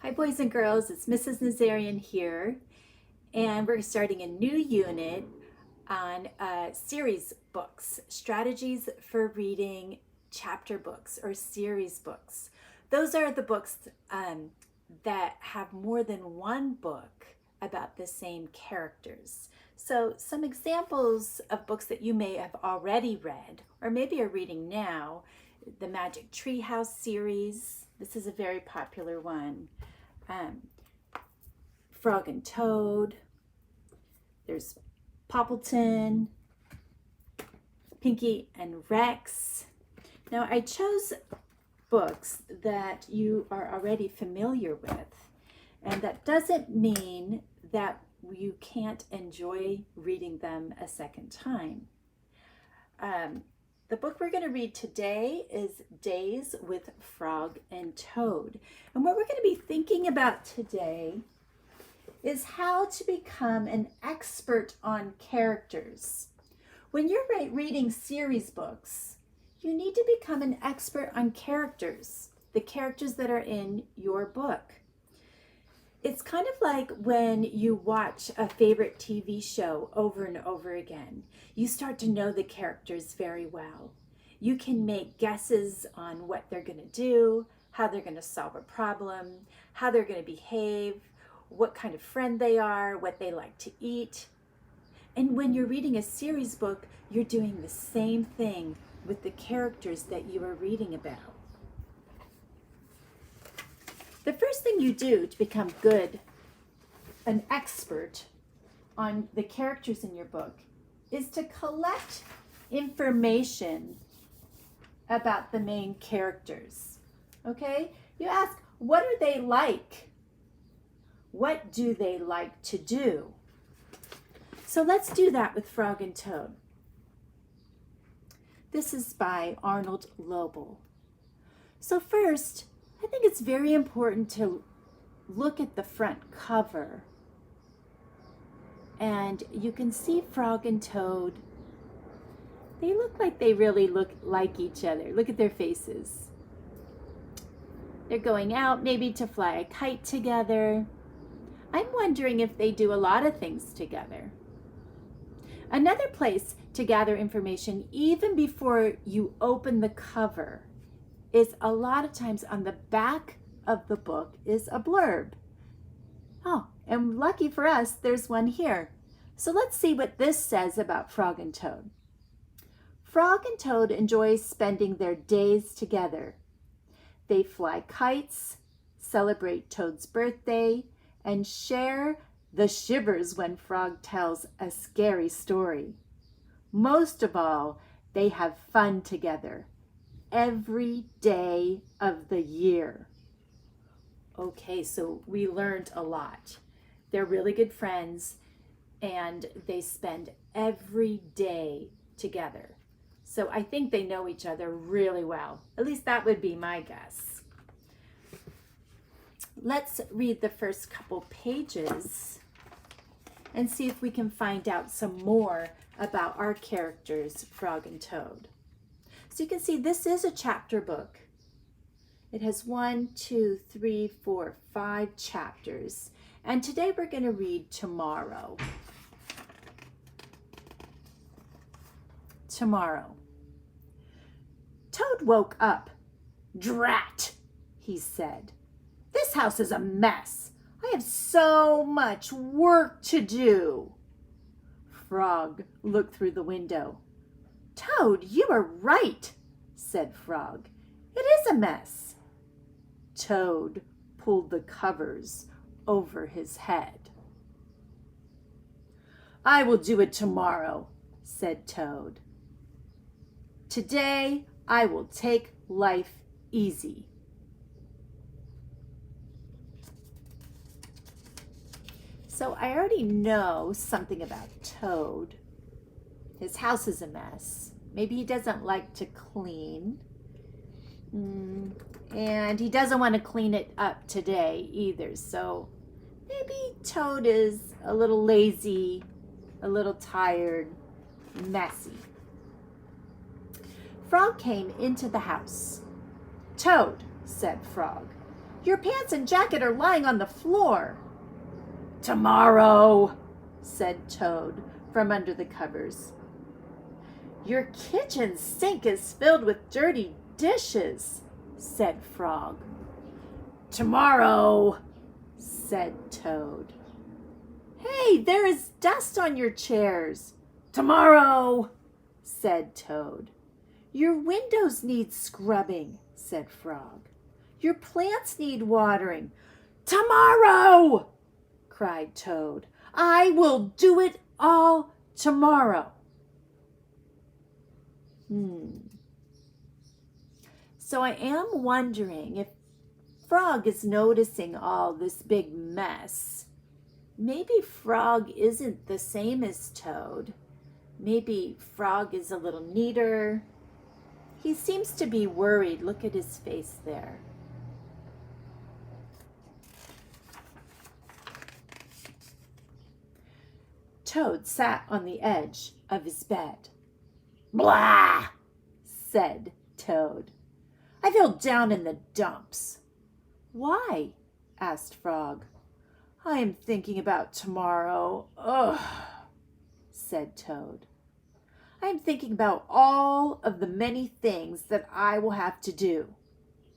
Hi boys and girls, it's Mrs. Nazarian here, and we're starting a new unit on series books, strategies for reading chapter books or series books. Those are the books that have more than one book about the same characters. So some examples of books that you may have already read or maybe are reading now: the Magic Treehouse series. This is a very popular one. Frog and Toad. There's Poppleton, Pinky and Rex. Now I chose books that you are already familiar with, and that doesn't mean that you can't enjoy reading them a second time. The book we're going to read today is Days with Frog and Toad. And what we're going to be thinking about today is how to become an expert on characters. When you're reading series books, you need to become an expert on characters, the characters that are in your book. It's kind of like when you watch a favorite TV show over and over again. You start to know the characters very well. You can make guesses on what they're going to do, how they're going to solve a problem, how they're going to behave, what kind of friend they are, what they like to eat. And when you're reading a series book, you're doing the same thing with the characters that you are reading about. The first thing you do to become good, an expert on the characters in your book, is to collect information about the main characters. Okay? You ask, what are they like? What do they like to do? So let's do that with Frog and Toad. This is by Arnold Lobel. So first, I think it's very important to look at the front cover. And you can see Frog and Toad. They look like they really look like each other. Look at their faces. They're going out maybe to fly a kite together. I'm wondering if they do a lot of things together. Another place to gather information, even before you open the cover, is a lot of times on the back of the book is a blurb. Oh, and lucky for us, there's one here. So let's see what this says about Frog and Toad. Frog and Toad enjoy spending their days together. They fly kites, celebrate Toad's birthday, and share the shivers when Frog tells a scary story. Most of all, they have fun together every day of the year. Okay, so we learned a lot. They're really good friends, and they spend every day together. So I think they know each other really well. At least that would be my guess. Let's read the first couple pages and see if we can find out some more about our characters, Frog and Toad. So you can see this is a chapter book. It has 1, 2, 3, 4, 5 chapters. And today we're going to read Tomorrow. Tomorrow. Toad woke up. Drat, he said. This house is a mess. I have so much work to do. Frog looked through the window. Toad, you are right, said Frog. It is a mess. Toad pulled the covers over his head. I will do it tomorrow, said Toad. Today I will take life easy. So I already know something about Toad. His house is a mess. Maybe he doesn't like to clean. And he doesn't want to clean it up today either. So maybe Toad is a little lazy, a little tired, messy. Frog came into the house. Toad, said Frog, Your pants and jacket are lying on the floor. Tomorrow, said Toad from under the covers. Your kitchen sink is filled with dirty dishes, said Frog. Tomorrow, said Toad. Hey, there is dust on your chairs. Tomorrow, said Toad. Your windows need scrubbing, said Frog. Your plants need watering. Tomorrow, cried Toad. I will do it all tomorrow. So I am wondering if Frog is noticing all this big mess. Maybe Frog isn't the same as Toad. Maybe Frog is a little neater. He seems to be worried. Look at his face there. Toad sat on the edge of his bed. Blah, said Toad. I feel down in the dumps. Why? Asked Frog. I am thinking about tomorrow. Ugh, said Toad. I am thinking about all of the many things that I will have to do.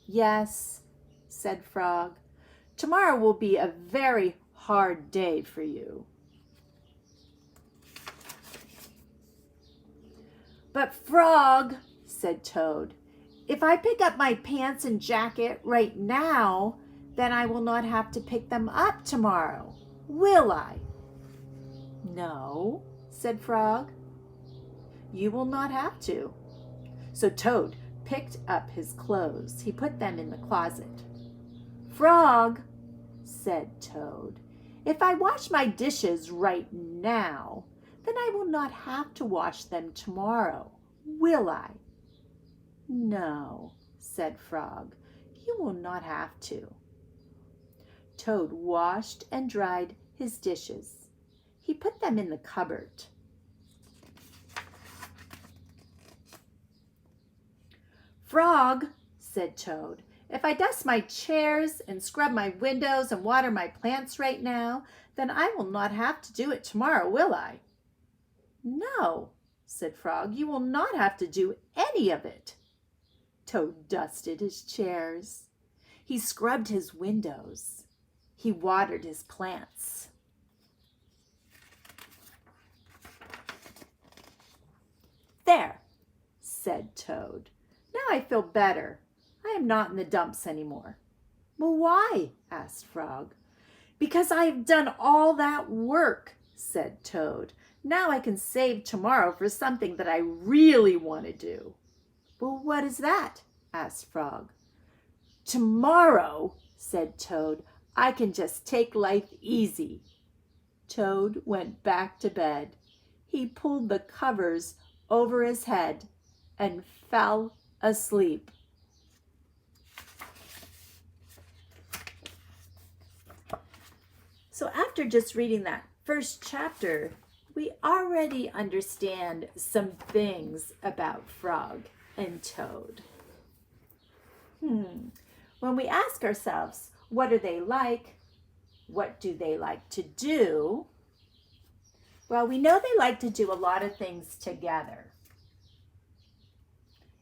Yes, said Frog. Tomorrow will be a very hard day for you. But Frog, said Toad, if I pick up my pants and jacket right now, then I will not have to pick them up tomorrow, will I? No, said Frog. You will not have to. So Toad picked up his clothes. He put them in the closet. Frog, said Toad, if I wash my dishes right now, then I will not have to wash them tomorrow, will I? No, said Frog, you will not have to. Toad washed and dried his dishes. He put them in the cupboard. Frog, said Toad, if I dust my chairs and scrub my windows and water my plants right now, then I will not have to do it tomorrow, will I? No, said Frog, you will not have to do any of it. Toad dusted his chairs. He scrubbed his windows. He watered his plants. There, said Toad. Now I feel better. I am not in the dumps anymore. Well, why? Asked Frog. Because I have done all that work, said Toad. Now I can save tomorrow for something that I really want to do. Well, what is that? Asked Frog. Tomorrow, said Toad, I can just take life easy. Toad went back to bed. He pulled the covers over his head and fell asleep. So after just reading that first chapter, we already understand some things about Frog and Toad. When we ask ourselves, what are they like? What do they like to do? Well, we know they like to do a lot of things together.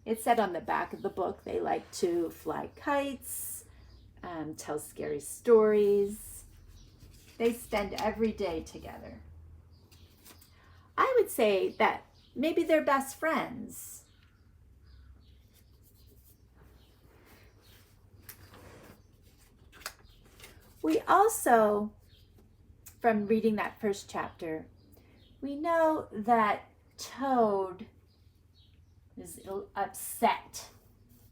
It said on the back of the book they like to fly kites, tell scary stories. They spend every day together. I would say that maybe they're best friends. We also, from reading that first chapter, we know that Toad is upset.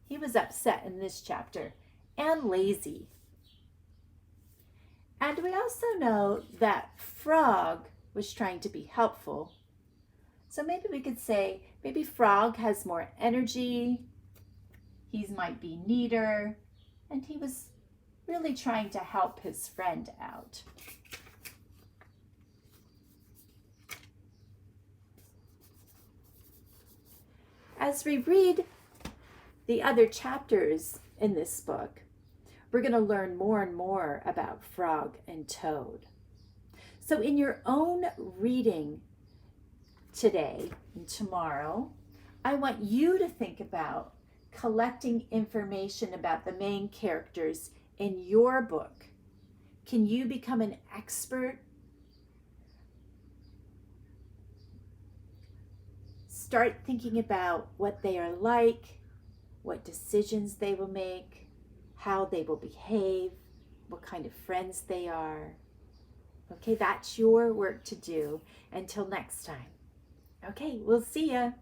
He was upset in this chapter and lazy. And we also know that Frog was trying to be helpful. So maybe we could say, maybe Frog has more energy, he might be neater, and he was really trying to help his friend out. As we read the other chapters in this book, we're going to learn more and more about Frog and Toad. So in your own reading today and tomorrow, I want you to think about collecting information about the main characters in your book. Can you become an expert? Start thinking about what they are like, what decisions they will make, how they will behave, what kind of friends they are. Okay, that's your work to do. Until next time. Okay, we'll see ya.